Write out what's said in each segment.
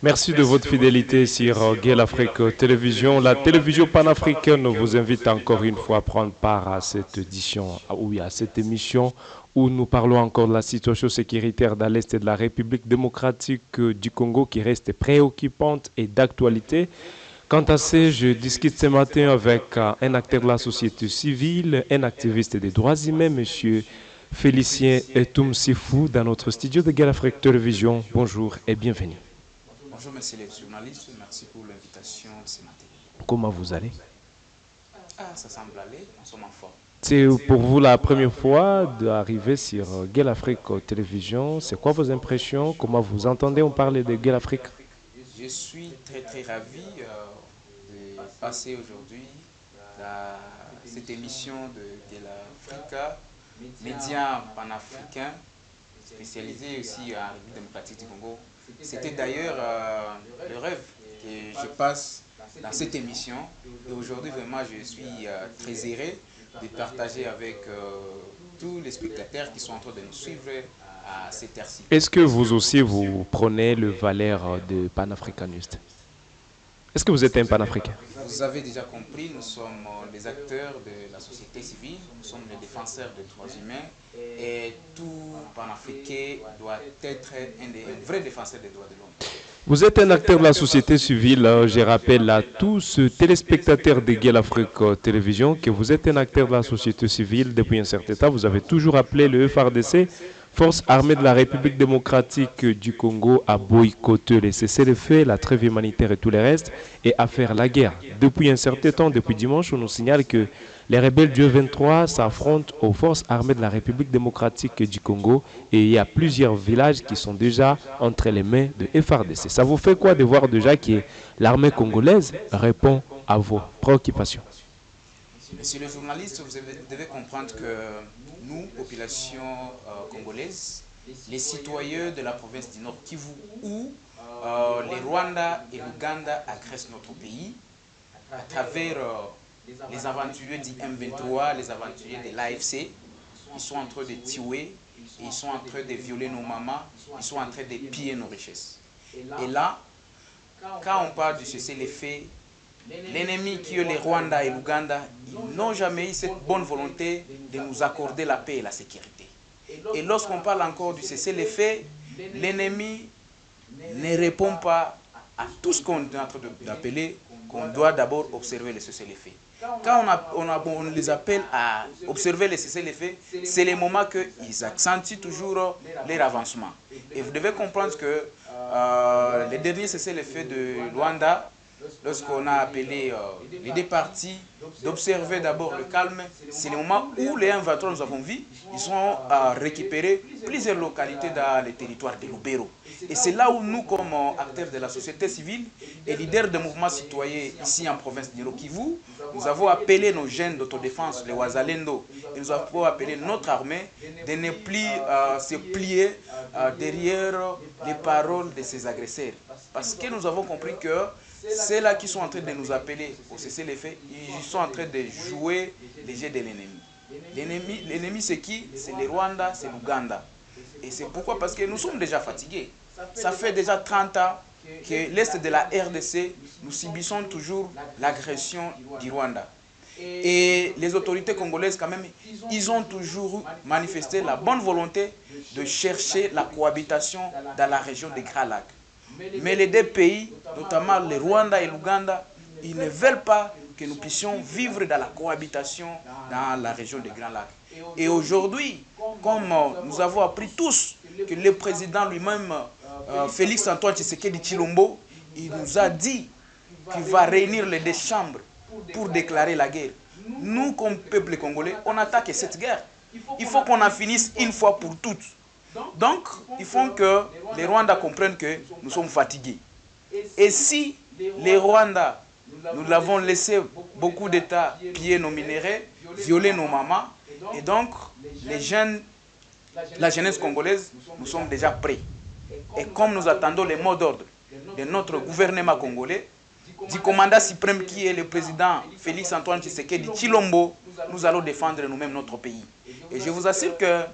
Merci de votre fidélité sur Gale Afrique Télévision. La télévision panafricaine vous invite encore une fois à prendre part à cette édition, oui, à cette émission où nous parlons encore de la situation sécuritaire dans l'Est de la République démocratique du Congo qui reste préoccupante et d'actualité. Quant à ça, je discute ce matin avec un acteur de la société civile, un activiste des droits humains, monsieur Félicien Etoum Sifou, dans notre studio de Gale Afrique Télévision. Bonjour et bienvenue. Bonjour messieurs les journalistes, merci pour l'invitation de ce matin. Comment vous allez? Ah, ça semble aller, nous sommes en forme. C'est pour vous la première fois d'arriver sur Gale Afrique Télévision. C'est quoi vos impressions? Comment vous entendez on parler de Gale Afrique? Je suis très ravi de passer aujourd'hui dans cette émission de Gale Africa, média panafricain spécialisé aussi en République démocratique du Congo. C'était d'ailleurs le rêve que je passe dans cette émission. Et aujourd'hui, vraiment, je suis très heureux de partager avec tous les spectateurs qui sont en train de nous suivre à cette heure-ci. Est-ce que vous aussi, vous prenez le valeur de panafricaniste? Est-ce que vous êtes un panafricain? Vous avez déjà compris, nous sommes les acteurs de la société civile, nous sommes les défenseurs des droits humains et tout panafricain doit être un vrai défenseur des droits de l'homme. Vous êtes un acteur de la société civile. Je rappelle à tous téléspectateurs de Gale Afrique Télévision que vous êtes un acteur de la société civile depuis un certain temps. Vous avez toujours appelé le FARDC, Force armée de la République démocratique du Congo, à boycotter les cessez-le-feu, la trêve humanitaire et tout le reste, et à faire la guerre. Depuis un certain temps, depuis dimanche, on nous signale que les rebelles du E23 s'affrontent aux forces armées de la République démocratique du Congo et il y a plusieurs villages qui sont déjà entre les mains de FARDC. Ça vous fait quoi de voir déjà que l'armée congolaise répond à vos préoccupations? Monsieur le journaliste, vous devez comprendre que nous, population congolaise, les citoyens de la province du Nord Kivu, où les Rwanda et l'Ouganda agressent notre pays, à travers les aventuriers du M23, les aventuriers de l'AFC, ils sont en train de tuer, ils sont en train de violer nos mamans, ils sont en train de piller nos richesses. Et là, quand on parle du cessez-le-feu, l'ennemi qui est les Rwanda et l'Ouganda, ils n'ont jamais eu cette bonne volonté de nous accorder la paix et la sécurité. Et lorsqu'on parle encore du cessez-le-feu, l'ennemi ne répond pas à tout ce qu'on est en train d'appeler qu'on doit d'abord observer le cessez-le-feu. Quand on les appelle à observer le cessez-le-feu, c'est le moment qu'ils accentuent toujours leur avancement. Et vous devez comprendre que les derniers cessez-le-feu de Rwanda, lorsqu'on a appelé les deux parties d'observer d'abord le calme, c'est le moment où les 1-23 nous avons vu, ils ont récupéré plusieurs localités dans les territoires de Lubero. Et c'est là où nous, comme acteurs de la société civile et leaders de mouvements citoyens ici en province du Kivu, nous avons appelé nos jeunes d'autodéfense, les Wazalendo, et nous avons appelé notre armée de ne plus se plier derrière les paroles de ces agresseurs. Parce que nous avons compris que ceux-là qui sont en train de nous appeler au cessez-le-feu, ils sont en train de jouer les jeux de l'ennemi. L'ennemi c'est qui? C'est le Rwanda, c'est l'Ouganda. Et c'est pourquoi? Parce que nous sommes déjà fatigués. Ça fait déjà 30 ans que l'Est de la RDC, nous subissons toujours l'agression du Rwanda. Et les autorités congolaises, quand même, ils ont toujours manifesté la bonne volonté de chercher la cohabitation dans la région des Grands Lacs. Mais les deux pays, notamment le Rwanda et l'Ouganda, ils ne veulent pas que nous puissions vivre dans la cohabitation dans la région des Grands Lacs. Et aujourd'hui, comme nous avons appris tous que le président lui-même, Félix Antoine Tshisekedi Tshilombo, il nous a dit qu'il va réunir les deux chambres pour déclarer la guerre. Nous, comme peuple congolais, on attaque cette guerre. Il faut qu'on en finisse une fois pour toutes. Donc, il faut que les Rwandais comprennent que nous sommes fatigués. Et si les Rwandais, nous l'avons laissé beaucoup d'États piller nos minéraux, violer nos mamans, et donc les jeunes, la jeunesse congolaise, nous sommes déjà prêts. Et comme nous attendons les mots d'ordre de notre gouvernement congolais, du commandant suprême qui est le président Félix Antoine Tshisekedi Tshilombo, nous allons défendre nous-mêmes notre pays. Et je vous assure que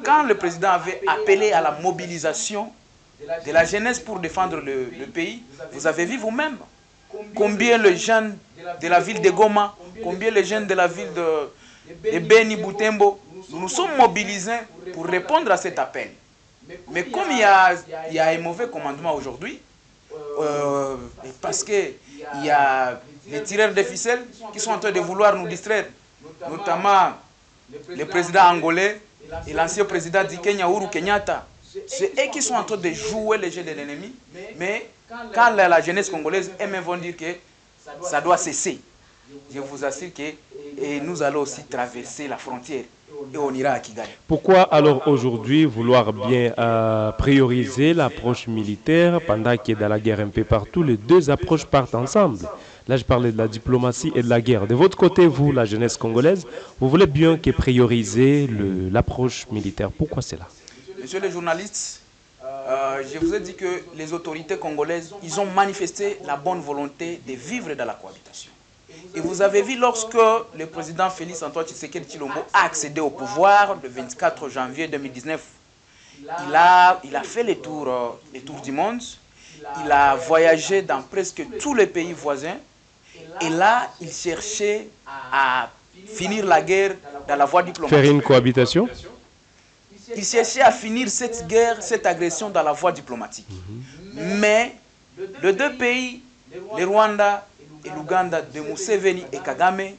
quand le président avait appelé à la mobilisation de la jeunesse pour défendre le pays. Vous avez vu vous-même combien les jeunes de la ville de Goma, combien les jeunes de la ville de Beni, Butembo, nous nous sommes mobilisés pour répondre à cet appel. Mais comme il y a un mauvais commandement aujourd'hui, parce qu'il y a les tireurs de ficelles qui sont en train de vouloir nous distraire, notamment le président angolais et l'ancien président du Kenya, Uhuru Kenyatta. C'est eux qui sont en train de jouer le jeu de l'ennemi, mais quand la jeunesse congolaise, eux-mêmes vont dire que ça doit cesser. Je vous assure que nous allons aussi traverser la frontière et on ira à Kigali. Pourquoi alors aujourd'hui vouloir bien prioriser l'approche militaire pendant qu'il y a dans la guerre un peu partout, les deux approches partent ensemble? Là, je parlais de la diplomatie et de la guerre. De votre côté, vous, la jeunesse congolaise, vous voulez bien que prioriser l'approche militaire. Pourquoi c'est là? Monsieur le journaliste, je vous ai dit que les autorités congolaises, ils ont manifesté la bonne volonté de vivre dans la cohabitation. Et vous avez vu lorsque le président Félix Antoine Tshisekedi Tshilombo a accédé au pouvoir le 24 janvier 2019, il a fait le tour du monde, il a voyagé dans presque tous les pays voisins et là, il cherchait à finir la guerre dans la voie diplomatique. Faire une cohabitation? Il cherchait à finir cette guerre, cette agression dans la voie diplomatique. Mais les deux pays, le Rwanda et l'Ouganda de Museveni et Kagame,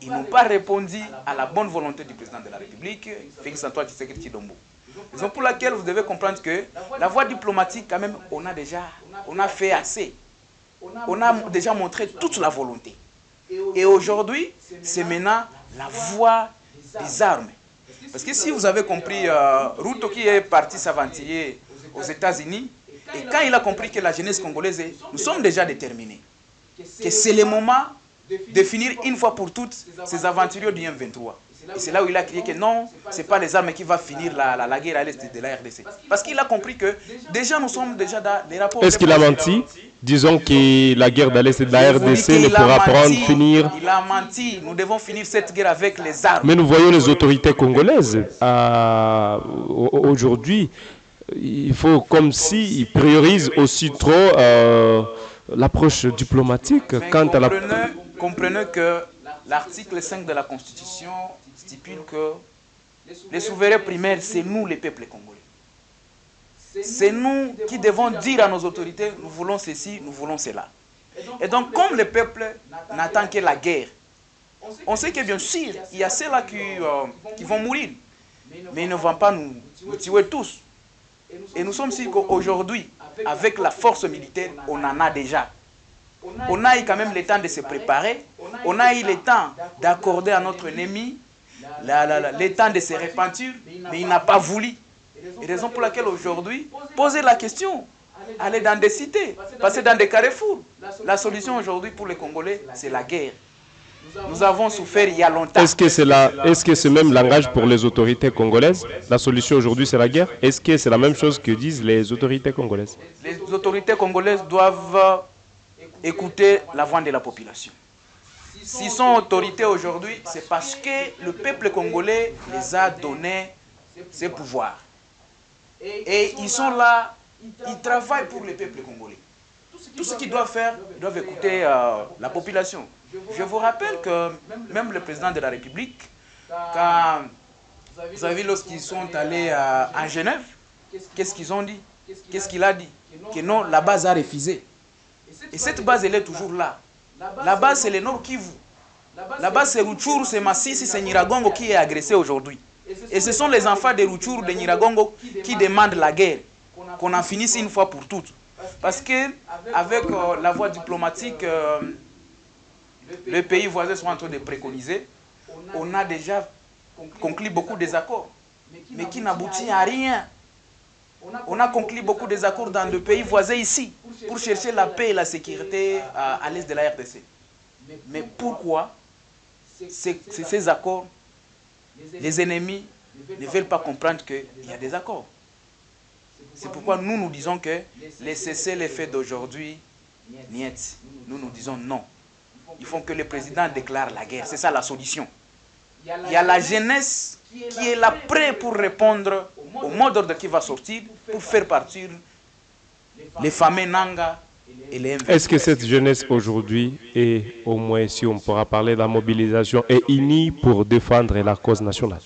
ils n'ont pas répondu à la bonne volonté du président de la République, Félix Antoine Tshisekedi Tshilombo. Raison pour laquelle vous devez comprendre que la voie diplomatique, quand même, on a fait assez. On a déjà montré toute la volonté. Et aujourd'hui, c'est maintenant la voie des armes. Parce que si vous avez compris, Ruto qui est parti s'aventurer aux États-Unis, et quand il a compris que la jeunesse congolaise, nous sommes déjà déterminés, que c'est le moment de finir une fois pour toutes ces aventuriers du M23. Et c'est là où il a crié que non, ce n'est pas les armes qui vont finir la guerre à l'est de la RDC. Parce qu'il a compris que déjà nous sommes déjà dans les rapports... Est-ce qu'il a menti? Disons que la guerre dans l'est de la RDC ne pourra prendre, finir... Il a menti. Nous devons finir cette guerre avec les armes. Mais nous voyons les autorités congolaises. Aujourd'hui, il faut comme s'ils priorisent aussi trop l'approche diplomatique quant à la... Comprenez que l'article 5 de la Constitution stipule que les souverains primaires, c'est nous les peuples congolais. C'est nous qui devons dire à nos autorités, nous voulons ceci, nous voulons cela. Et donc, comme le peuple n'attend que la guerre, on sait que bien sûr, il y a ceux-là qui vont mourir, mais ils ne vont pas nous tuer tous. Et nous sommes sûrs qu'aujourd'hui, avec la force militaire, on en a déjà. On a eu quand même le temps de se préparer, on a eu le temps d'accorder à notre ennemi le temps de se repentir, mais il n'a pas voulu. Et raison pour laquelle aujourd'hui, poser la question, aller dans des cités, passer dans des carrefours. La solution aujourd'hui pour les Congolais, c'est la guerre. Nous avons souffert il y a longtemps. Est-ce que c'est même langage pour les autorités congolaises? La solution aujourd'hui, c'est la guerre? Est-ce que c'est la même chose que disent les autorités congolaises? Les autorités congolaises doivent écouter la voix de la population. S'ils sont autorités aujourd'hui, c'est parce que le peuple congolais les a donné ses pouvoirs. Et ils sont là, ils travaillent pour le peuple congolais. Tout ce qu'ils doivent faire, ils doivent écouter la population. Je vous rappelle que même le président de la République, quand vous avez vu lorsqu'ils sont allés en Genève, qu'est-ce qu'ils ont dit? Qu'est-ce qu'il a dit? Que non, la base a refusé. Et cette base, elle est toujours là. La base, c'est le Nord Kivu. La base, c'est Rutshuru, c'est Masisi, c'est Nyiragongo qui est agressé aujourd'hui. Et ce sont les enfants de Rutshuru, de Nyiragongo, qui demandent la guerre. Qu'on en finisse une fois pour toutes. Parce qu'avec la voie diplomatique, les pays voisins sont en train de préconiser. On a déjà conclu beaucoup d'accords, mais qui n'aboutit à rien. On a conclu beaucoup d'accords dans le pays voisin ici, pour chercher la paix et la sécurité à l'est de la RDC. Mais pourquoi ces accords, les ennemis ne veulent pas comprendre qu'il y a des accords? C'est pourquoi nous disons que les cessez-le-feu d'aujourd'hui, niet. Nous disons non. Il faut que le président déclare la guerre. C'est ça la solution. Il y a la jeunesse qui est là prête pour répondre au mot d'ordre qui va sortir, pour faire partir les fameux Nanga et les M23. Est-ce que cette jeunesse aujourd'hui est, au moins si on pourra parler de la mobilisation, est unie pour défendre la cause nationale?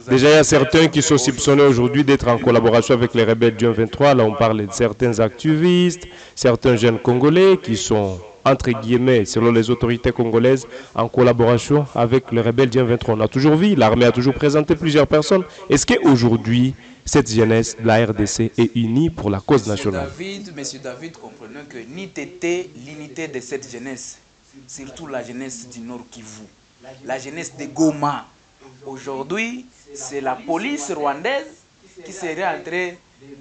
Déjà, il y a certains qui sont soupçonnés aujourd'hui d'être en collaboration avec les rebelles du M23. Là, on parle de certains activistes, certains jeunes Congolais qui sont, entre guillemets, selon les autorités congolaises, en collaboration avec les rebelles du M23. On a toujours vu, l'armée a toujours présenté plusieurs personnes. Est-ce qu'aujourd'hui, cette jeunesse de la RDC est unie pour la cause nationale? Monsieur David, comprenez que n'était l'unité de cette jeunesse, surtout la jeunesse du Nord Kivu, la jeunesse de Goma. Aujourd'hui, c'est la police rwandaise qui serait en train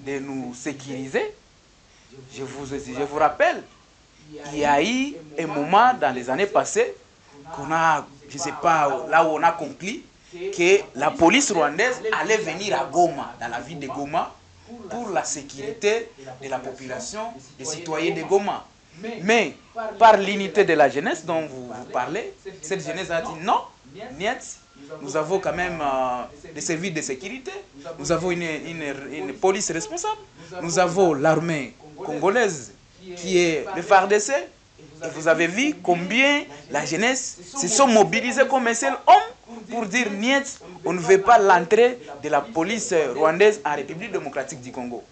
de nous sécuriser. Je vous rappelle, il y a eu un moment dans les années passées qu'on a, je ne sais pas, là où on a conclu que la police rwandaise allait venir à Goma, dans la ville de Goma, pour la sécurité de la population, des citoyens de Goma. Mais par l'unité de la jeunesse dont vous parlez, cette jeunesse a dit non, niet. Nous avons quand même des services de sécurité, nous avons une police responsable, nous avons l'armée congolaise qui est le FARDC. Et vous avez vu combien la jeunesse se sont mobilisés comme un seul homme pour dire niet, on ne veut pas l'entrée de la police rwandaise en République démocratique du Congo.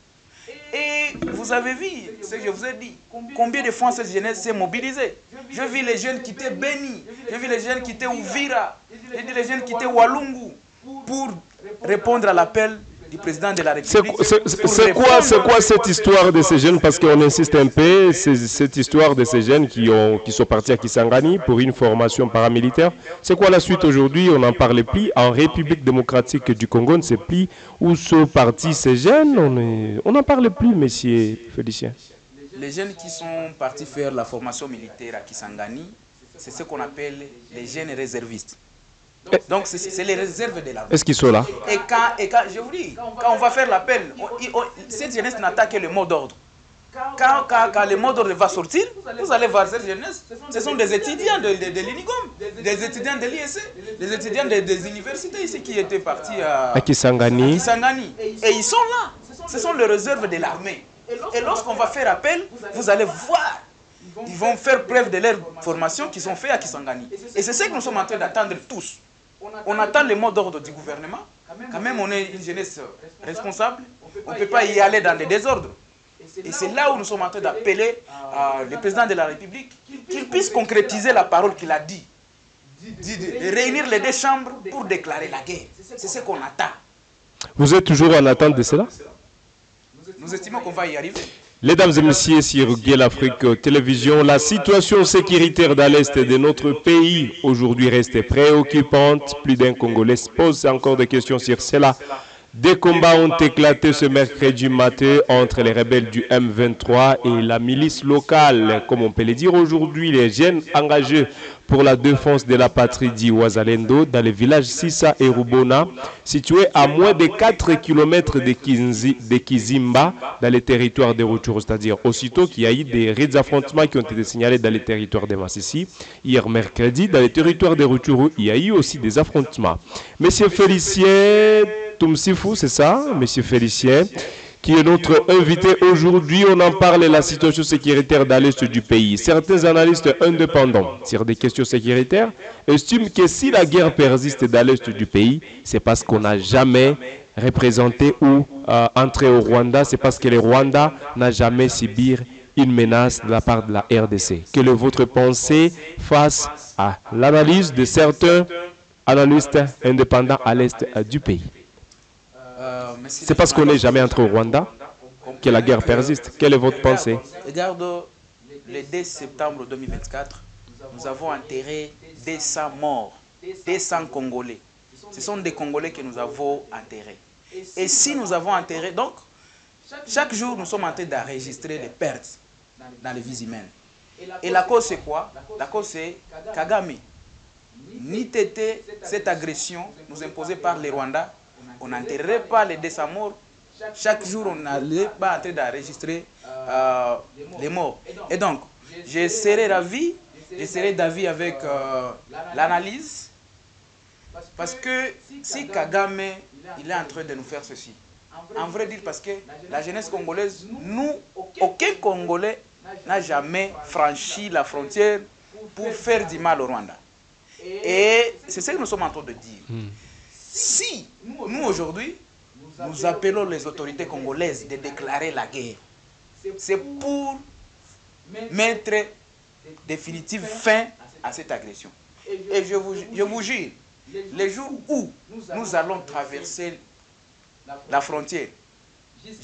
Et vous avez vu ce que je vous ai dit, combien de fois cette jeunesse s'est mobilisée. J'ai vu les jeunes quitter Beni, j'ai vu les jeunes quitter Ouvira, j'ai vu les jeunes quitter Walungu pour répondre à l'appel du président de la République. C'est quoi cette histoire de ces jeunes? Parce qu'on insiste un peu, c'est cette histoire de ces jeunes qui sont partis à Kisangani pour une formation paramilitaire. C'est quoi la suite aujourd'hui? On n'en parle plus. En République démocratique du Congo, on ne sait plus où sont partis ces jeunes. On n'en parle plus, monsieur Félicien. Les jeunes qui sont partis faire la formation militaire à Kisangani, c'est ce qu'on appelle les jeunes réservistes. Donc c'est les réserves de l'armée. Est-ce qu'ils sont là? Et quand, je vous dis, quand on va faire l'appel, cette jeunesse n'attaque que le mot d'ordre. Quand le mot d'ordre va sortir, vous allez voir cette jeunesse. Ce sont des étudiants de l'INIGOM, des étudiants de l'ISC, des étudiants des universités ici qui étaient partis à Kisangani. Et ils sont là. Ce sont les réserves de l'armée. Et lorsqu'on va faire appel, vous allez voir. Ils vont faire preuve de leur formation qu'ils ont fait à Kisangani. Et c'est ce que nous sommes en train d'attendre tous. On attend le mot d'ordre du gouvernement. Quand même, on est une jeunesse responsable. On ne peut pas y aller dans des désordres. Et c'est là où nous sommes en train d'appeler le président de la République qu'il puisse concrétiser la parole qu'il a dit. De réunir les deux chambres pour déclarer la guerre. C'est ce qu'on attend. Vous êtes toujours en attente de cela? Nous estimons qu'on va y arriver. Mesdames et messieurs, sur Guel Afrique Télévision, la situation sécuritaire dans l'est de notre pays aujourd'hui reste préoccupante. Plus d'un Congolais se pose encore des questions sur cela. Des combats ont éclaté ce mercredi matin entre les rebelles du M23 et la milice locale. Comme on peut le dire aujourd'hui, les jeunes engagés pour la défense de la patrie d'Iwazalendo dans le village Sissa et Rubona, situé à moins de 4 km de Kizimba, dans les territoires de Rutshuru. C'est-à-dire aussitôt qu'il y a eu des raids d'affrontements qui ont été signalés dans les territoires de Massissi. Hier mercredi, dans les territoires de Rutshuru, il y a eu aussi des affrontements. Monsieur Félicien Toumsifou, c'est ça, monsieur Félicien, qui est notre invité aujourd'hui. On en parle de la situation sécuritaire dans l'est du pays. Certains analystes indépendants sur des questions sécuritaires estiment que si la guerre persiste dans l'est du pays, c'est parce qu'on n'a jamais représenté ou entré au Rwanda, c'est parce que le Rwanda n'a jamais subi une menace de la part de la RDC. Quelle est votre pensée face à l'analyse de certains analystes indépendants à l'est du pays? C'est parce qu'on n'est jamais entré au Rwanda que la guerre persiste. Quelle est votre pensée? Regarde, le 2 septembre 2024, nous avons enterré 200 morts, 200 Congolais. Ce sont des Congolais que nous avons enterrés. Et si nous avons enterré, donc, chaque jour, nous sommes en train d'enregistrer les pertes dans les vies humaines. Et la cause, c'est quoi? La cause, c'est Kagame. Ni tété, cette agression nous imposée par les Rwandais. On n'enterrait pas les 200 morts. Chaque jour, on n'allait pas en train d'enregistrer les morts. Et donc, je serai d'avis avec l'analyse. Parce que si Kagame, il est en train de nous faire ceci, En vrai dire, parce que la jeunesse congolaise, nous, aucun Congolais n'a jamais franchi la frontière pour faire du mal au Rwanda. Et c'est ce que nous sommes en train de dire. Si nous aujourd'hui, nous appelons les autorités congolaises de déclarer la guerre, c'est pour mettre définitive fin à cette agression. Et je vous jure, les jours où nous allons traverser la frontière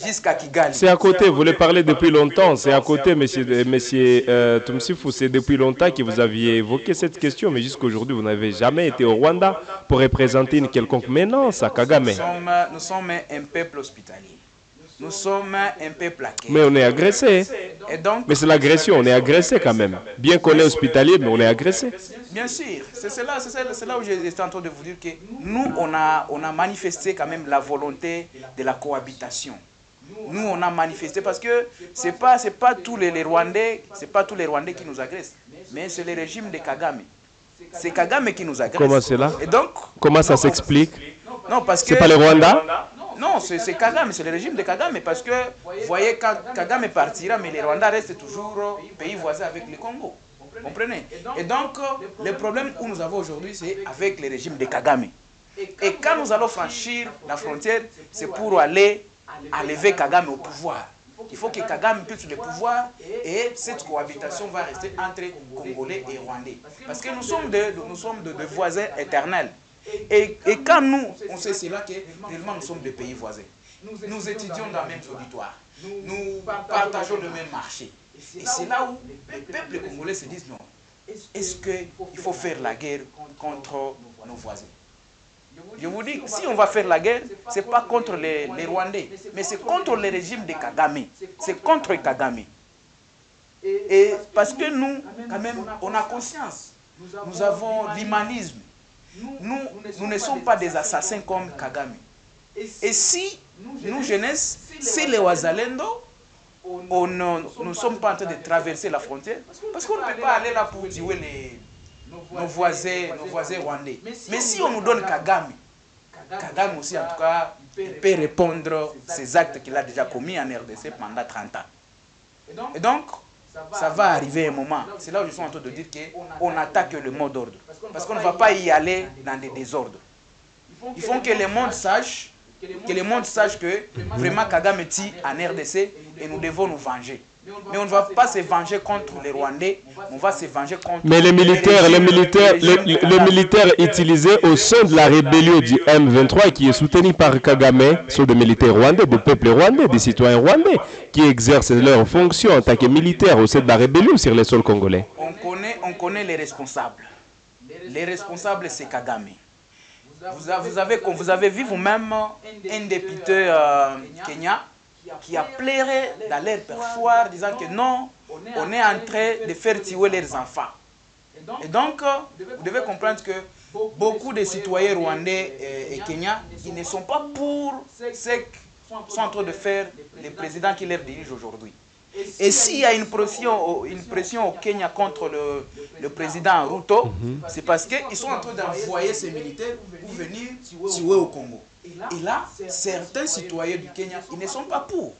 jusqu'à Kigali. C'est à côté, vous le parlez depuis longtemps, c'est à côté, monsieur Tumsifou, c'est depuis longtemps que vous aviez évoqué cette question, mais jusqu'à aujourd'hui, vous n'avez jamais été au Rwanda pour représenter une quelconque menace à Kagame. Nous sommes un peuple hospitalier. Nous sommes un peuple accueilli. Mais on est agressé. Et donc, mais c'est l'agression, on est agressé quand même. Bien qu'on est hospitalier, mais on est agressé. Bien sûr, c'est là où j'étais en train de vous dire que nous, on a manifesté quand même la volonté de la cohabitation. Nous, on a manifesté parce que c'est pas tous les Rwandais, c'est pas tous les Rwandais qui nous agressent, mais c'est le régime de Kagame. C'est Kagame qui nous agresse. Comment c'est là? Et donc, comment ça s'explique? Non, parce que c'est pas le Rwanda? Non, c'est Kagame, c'est le régime de Kagame, parce que, vous voyez, quand Kagame partira, mais les Rwandais restent toujours pays voisins avec le Congo. Comprenez? Et donc, le problème que nous avons aujourd'hui, c'est avec le régime de Kagame. Et quand nous allons franchir la frontière, c'est pour aller enlever Kagame au pouvoir. Il faut que Kagame puisse le pouvoir et cette cohabitation va rester entre Congolais et Rwandais. Parce que nous sommes de voisins éternels. Et quand nous, on sait cela que réellement nous sommes des pays voisins. Nous étudions dans le même auditoire. Nous partageons le même marché. Et c'est là où les peuples congolais se disent non. Est-ce qu'il faut faire la guerre contre nos voisins? Je vous dis, si on va faire la guerre, ce n'est pas contre les Rwandais, mais c'est contre le régime de Kagame. C'est contre Kagame. Et parce que nous, quand même, on a conscience. Nous avons l'humanisme. Nous ne sommes pas des assassins comme Kagame. Et si nous, jeunesse, c'est les Wazalendo, nous ne sommes pas en train de traverser la frontière, parce qu'on ne peut pas aller là pour tuer nos voisins rwandais. Mais si on nous donne Kagame, Kagame aussi, en tout cas, il peut répondre ces actes qu'il a déjà commis en RDC pendant 30 ans. Et donc, ça va arriver un moment. C'est là où je suis en train de dire qu'on attaque le mot d'ordre. Parce qu'on ne va pas y aller dans des désordres. Il faut que le monde sache que vraiment Kagame tue en RDC et nous devons nous venger. Mais on ne va pas se venger contre les Rwandais, on va se venger contre... Mais les militaires utilisés au sein de la rébellion du M23 qui est soutenu par Kagame sont des militaires rwandais, des peuples rwandais, des citoyens rwandais qui exercent leurs fonctions en tant que militaires au sein de la rébellion sur les sols congolais. On connaît les responsables. Les responsables, c'est Kagame. Vous avez vu vous-même un député Kenya qui a pleuré dans leur perchoir disant que non, on est en train de faire tuer leurs enfants. Et donc, vous devez comprendre que beaucoup de citoyens rwandais et kenyans, ils ne sont pas pour ce que sont en train de faire les présidents qui les dirigent aujourd'hui. Et s'il y a une pression au Kenya contre le président Ruto, c'est parce qu'ils sont en train d'envoyer ces militaires pour venir tuer au Congo. Et là, certains citoyens du Kenya, ils ne sont pas pour.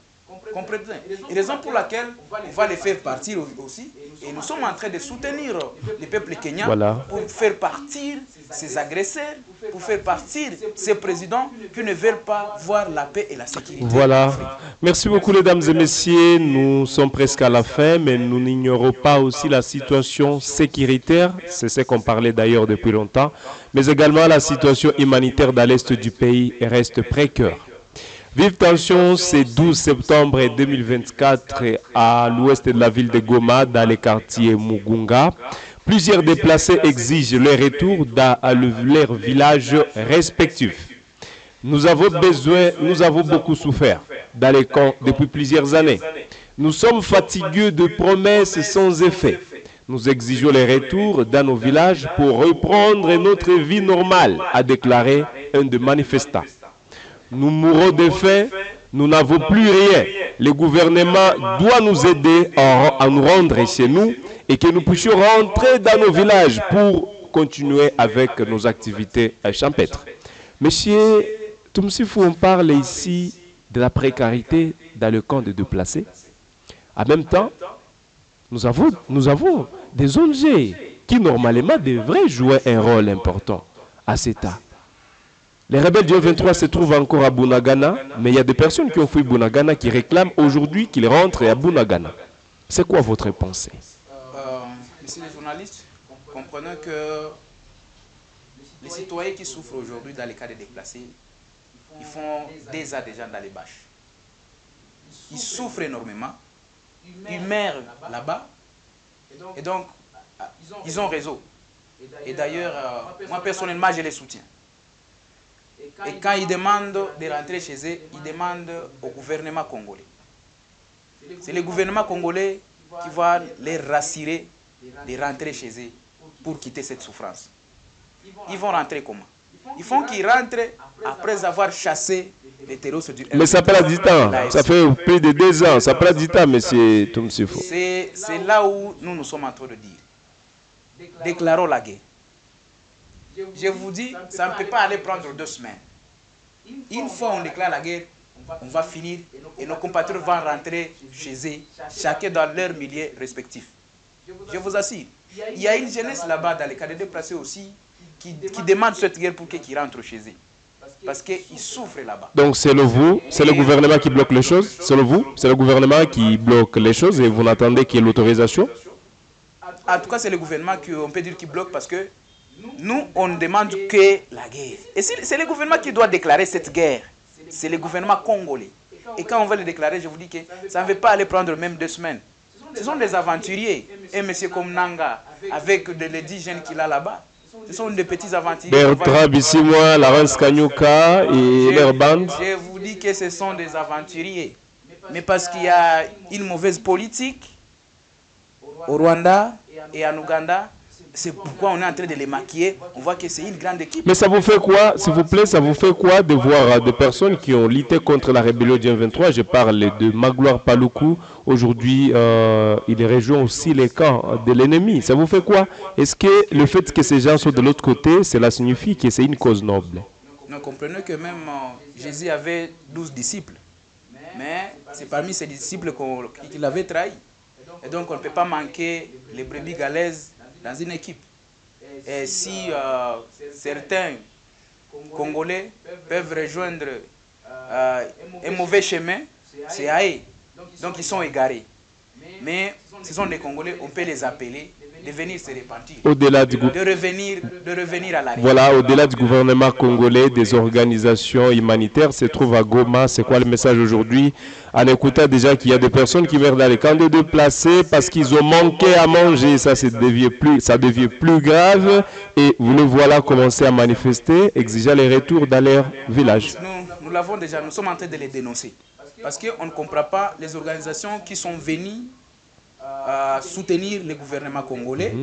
Comprenez? Et raison pour laquelle on va les faire partir aussi. Et nous sommes en train de soutenir les peuples kenyans pour faire partir ces agresseurs, pour faire partir ces présidents qui ne veulent pas voir la paix et la sécurité. Voilà. Merci beaucoup, mesdames et messieurs. Nous sommes presque à la fin, mais nous n'ignorons pas aussi la situation sécuritaire. C'est ce qu'on parlait d'ailleurs depuis longtemps. Mais également la situation humanitaire dans l'est du pays reste précaire. Vive tension ce 12 septembre 2024 à l'ouest de la ville de Goma, dans les quartiers Mugunga. Plusieurs déplacés exigent leur retour dans leurs villages respectifs. Nous avons beaucoup souffert dans les camps depuis plusieurs années. Nous sommes fatigués de promesses sans effet. Nous exigeons les retours dans nos villages pour reprendre notre vie normale, a déclaré un des manifestants. Nous mourons de faim, nous n'avons plus rien. Le gouvernement doit nous aider à nous rendre chez nous et que nous puissions rentrer dans nos villages pour continuer avec nos activités champêtres. Monsieur Tumsifou, on parle ici de la précarité dans le camp de déplacés. En même temps, nous avons des ONG qui normalement devraient jouer un rôle important à cet état. Les rebelles du M23 se trouvent encore à Bunagana, mais il y a des personnes qui ont fui Bunagana qui réclament aujourd'hui qu'ils rentrent à Bunagana. C'est quoi votre pensée? Messieurs les journalistes, comprenons que les citoyens qui souffrent aujourd'hui dans les cas de déplacés, ils font des ans déjà dans les bâches. Ils souffrent énormément, ils meurent là-bas, et donc ils ont raison. Et d'ailleurs, moi personnellement, je les soutiens. Et quand ils demandent de rentrer chez eux, ils demandent au gouvernement congolais. C'est le gouvernement congolais qui va les rassurer de rentrer chez eux pour quitter cette souffrance. Ils vont rentrer comment? Il faut qu'ils rentrent après avoir chassé les terroristes du M23. Mais ça prend du temps. Ça fait plus de 2 ans. Ça prend du temps, monsieur Toumsifo. C'est là où nous sommes en train de dire. Déclarons la guerre. Je vous dis, ça ne peut pas aller prendre 2 semaines. Une fois on déclare la guerre, on va finir et nos compatriotes vont rentrer chez eux, chacun dans leur milieu respectif. Je vous assure, il y a une jeunesse là-bas dans les cas de déplacés aussi qui demande cette guerre pour qu'ils rentrent chez eux. Parce qu'ils souffrent là-bas. Donc selon vous, c'est le gouvernement qui bloque les choses? Selon vous, c'est le gouvernement qui bloque les choses et vous n'attendez qu'il y ait l'autorisation? En tout cas, c'est le gouvernement qu'on peut dire qui bloque parce que nous, on ne demande que la guerre. Et c'est le gouvernement qui doit déclarer cette guerre. C'est le gouvernement congolais. Et quand on va le déclarer, je vous dis que ça ne va pas aller prendre même 2 semaines. Ce sont des aventuriers. Un monsieur comme Nanga, avec les 10 jeunes qu'il a là-bas, ce sont des petits aventuriers. Bertrand Bissimois, Laurence Kanyuka et leur bande. Je vous dis que ce sont des aventuriers. Mais parce qu'il y a une mauvaise politique au Rwanda et en Ouganda, c'est pourquoi on est en train de les maquiller. On voit que c'est une grande équipe. Mais ça vous fait quoi, s'il vous plaît, ça vous fait quoi de voir des personnes qui ont lutté contre la rébellion du M23? Je parle de Magloire Paluku. Aujourd'hui, il rejoint aussi les camps de l'ennemi. Ça vous fait quoi? Est-ce que le fait que ces gens soient de l'autre côté, cela signifie que c'est une cause noble? Nous comprenons que même Jésus avait 12 disciples. Mais c'est parmi ces disciples qu'il avait trahi. Et donc on ne peut pas manquer les brebis galaises dans une équipe. Et si certains Congolais peuvent rejoindre un mauvais chemin, c'est à eux. Donc ils sont égarés. Mais ce sont des Congolais, on peut les appeler, de venir se repentir, au-delà de revenir à la réalité. Voilà, au-delà du gouvernement congolais, des organisations humanitaires se trouvent à Goma. C'est quoi le message aujourd'hui? En écoutant déjà qu'il y a des personnes qui meurent dans les camps de déplacés parce qu'ils ont manqué à manger, ça devient plus grave. Et vous les voilà commencer à manifester, exigeant les retours dans leur village. Nous l'avons déjà, nous sommes en train de les dénoncer. Parce qu'on ne comprend pas les organisations qui sont venues soutenir le gouvernement congolais.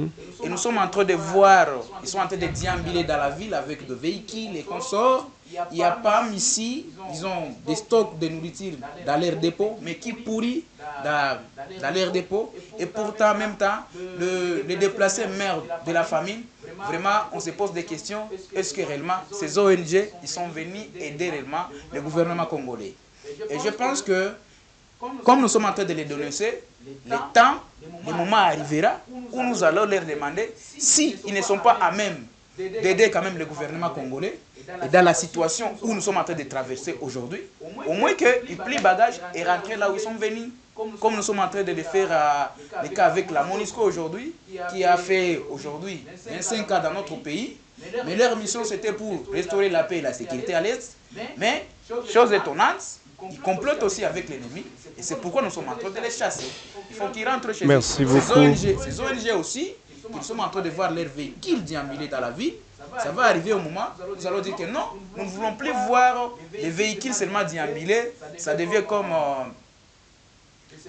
Et nous sommes en train de voir, ils sont en train de déambuler dans la ville avec des véhicules et consorts. Il n'y a pas ici, ils ont des stocks de nourriture dans leurs dépôts, mais qui pourrit dans leurs dépôts. Et pourtant, en même temps, les déplacés meurent de la famine. Vraiment, on se pose des questions. Est-ce que réellement, ces ONG, ils sont venus aider réellement le gouvernement congolais? Et je pense que, comme nous sommes en train de les dénoncer, le moment arrivera où nous allons leur demander s'ils ne sont pas à même d'aider quand même le gouvernement congolais et dans la situation où nous sommes en train de traverser aujourd'hui, au moins qu'ils plient bagage et rentrent là où ils sont venus. Comme nous sommes en train de le faire les cas avec la MONUSCO aujourd'hui, qui a fait aujourd'hui 25 ans dans notre pays. Mais leur mission c'était pour restaurer la paix et la sécurité à l'Est. Mais, chose étonnante, ils complotent aussi avec l'ennemi. Et c'est pourquoi nous sommes en train de les chasser. Il faut qu'ils rentrent chez eux. Merci beaucoup. Ces ONG aussi, qu'ils sont en train de voir leurs véhicules déambuler dans la ville. Ça va arriver au moment où nous allons dire que non, nous ne voulons plus voir les véhicules seulement déambuler. Ça devient comme,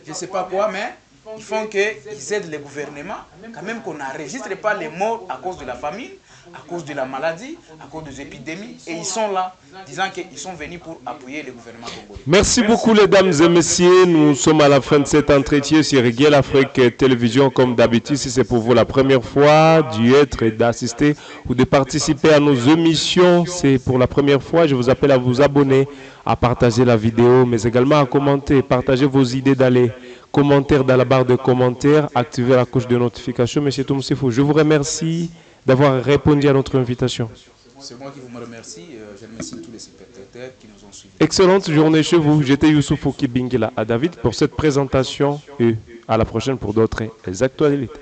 je ne sais pas quoi, mais Ils font qu'ils aident les gouvernements, quand même qu'on n'enregistre pas les morts à cause de la famine, à cause de la maladie, à cause des épidémies. Et ils sont là, disant qu'ils sont venus pour appuyer les gouvernements congolais. Merci beaucoup, mesdames et messieurs. Nous sommes à la fin de cet entretien sur Guel Afrique Télévision. Comme d'habitude, si c'est pour vous la première fois d'y être et d'assister ou de participer à nos émissions, c'est pour la première fois, je vous appelle à vous abonner, à partager la vidéo, mais également à commenter, partager vos idées d'aller. Commentaires dans la barre de commentaires, activer la cloche de notification. Monsieur Toumsifou, je vous remercie d'avoir répondu à notre invitation. C'est moi qui vous remercie. Je remercie tous les spectateurs qui nous ont suivis. Excellente journée chez vous. J'étais Youssoufou Kibingila à David pour cette présentation et à la prochaine pour d'autres actualités.